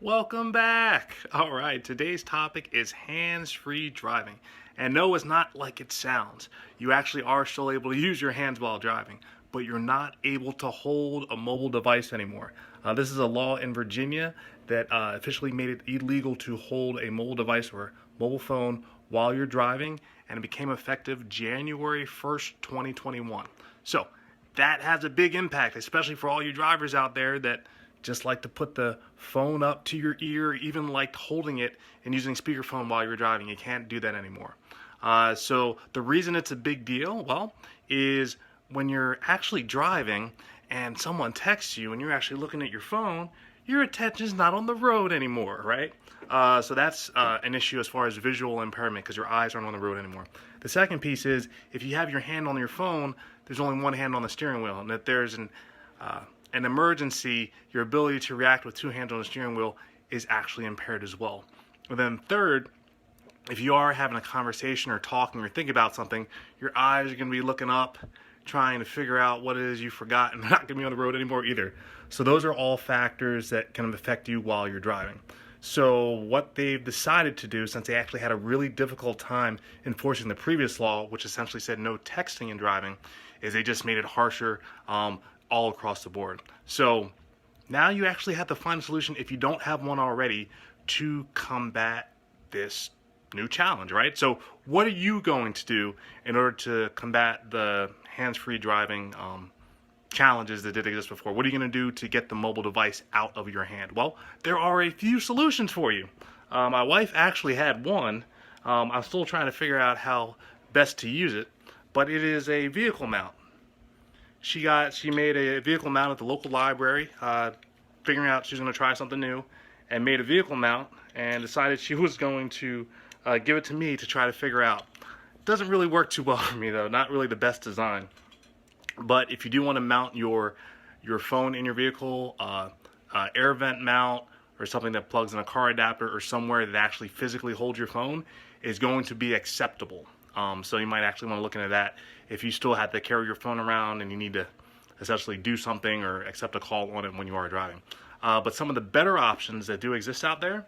Welcome back. All right, today's topic is hands-free driving. And no, it's not like it sounds. You actually are still able to use your hands while driving, but you're not able to hold a mobile device anymore. This is a law in Virginia that officially made it illegal to hold a mobile device or mobile phone while you're driving, and it became effective January 1st, 2021. So that has a big impact, especially for all you drivers out there that just like to put the phone up to your ear, even like holding it and using speakerphone while you're driving. You can't do that anymore. So the reason it's a big deal, well, is when you're actually driving and someone texts you and you're actually looking at your phone, your attention's not on the road anymore, right? So that's an issue as far as visual impairment because your eyes aren't on the road anymore. The second piece is if you have your hand on your phone, there's only one hand on the steering wheel, and if there's an emergency, your ability to react with two hands on the steering wheel is actually impaired as well. And then third, if you are having a conversation or talking or think about something, your eyes are going to be looking up, trying to figure out what it is you forgot, and they're not going to be on the road anymore either. So those are all factors that can affect you while you're driving. So what they've decided to do, since they actually had a really difficult time enforcing the previous law, which essentially said no texting and driving, is they just made it harsher all across the board. So now you actually have to find a solution, if you don't have one already, to combat this new challenge, right? So what are you going to do in order to combat the hands-free driving challenges that did exist before? What are you going to do to get the mobile device out of your hand? Well, there are a few solutions for you. My wife actually had one. I'm still trying to figure out how best to use it, but it is a vehicle mount. She made a vehicle mount at the local library, figuring out she was going to try something new, and made a vehicle mount and decided she was going to give it to me to try to figure out. It doesn't really work too well for me though, not really the best design. But if you do want to mount your phone in your vehicle, air vent mount, or something that plugs in a car adapter or somewhere that actually physically holds your phone is going to be acceptable. So you might actually want to look into that if you still have to carry your phone around and you need to essentially do something or accept a call on it when you are driving. But some of the better options that do exist out there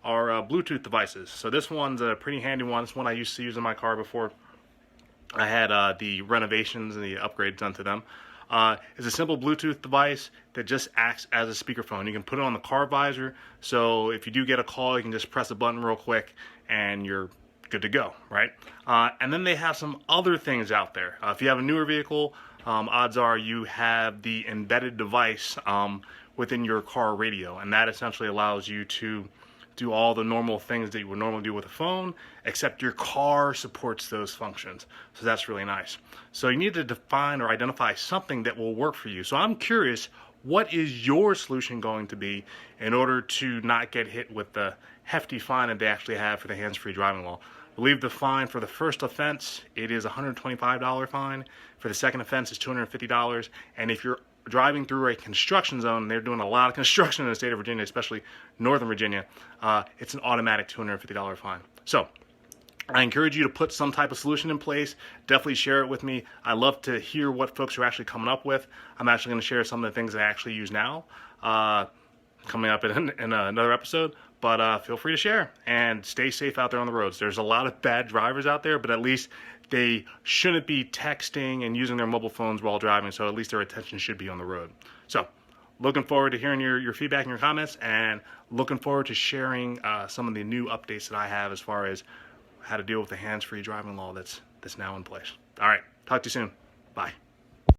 are Bluetooth devices. So this one's a pretty handy one. It's one I used to use in my car before I had the renovations and the upgrades done to them. It's a simple Bluetooth device that just acts as a speakerphone. You can put it on the car visor, so if you do get a call, you can just press a button real quick and you're good to go, right? And then they have some other things out there. If you have a newer vehicle, odds are you have the embedded device within your car radio, and that essentially allows you to do all the normal things that you would normally do with a phone, except your car supports those functions. So that's really nice. So you need to define or identify something that will work for you. So I'm curious, what is your solution going to be in order to not get hit with the hefty fine that they actually have for the hands-free driving law? I believe the fine for the first offense, it is a $125 fine. For the second offense, it's $250. And if you're driving through a construction zone, they're doing a lot of construction in the state of Virginia, especially Northern Virginia, it's an automatic $250 fine. So I encourage you to put some type of solution in place. Definitely share it with me. I love to hear what folks are actually coming up with. I'm actually going to share some of the things that I actually use now coming up in another episode. But feel free to share and stay safe out there on the roads. There's a lot of bad drivers out there, but at least they shouldn't be texting and using their mobile phones while driving, so at least their attention should be on the road. So looking forward to hearing your feedback and your comments, and looking forward to sharing some of the new updates that I have as far as how to deal with the hands-free driving law that's now in place. All right, talk to you soon. Bye.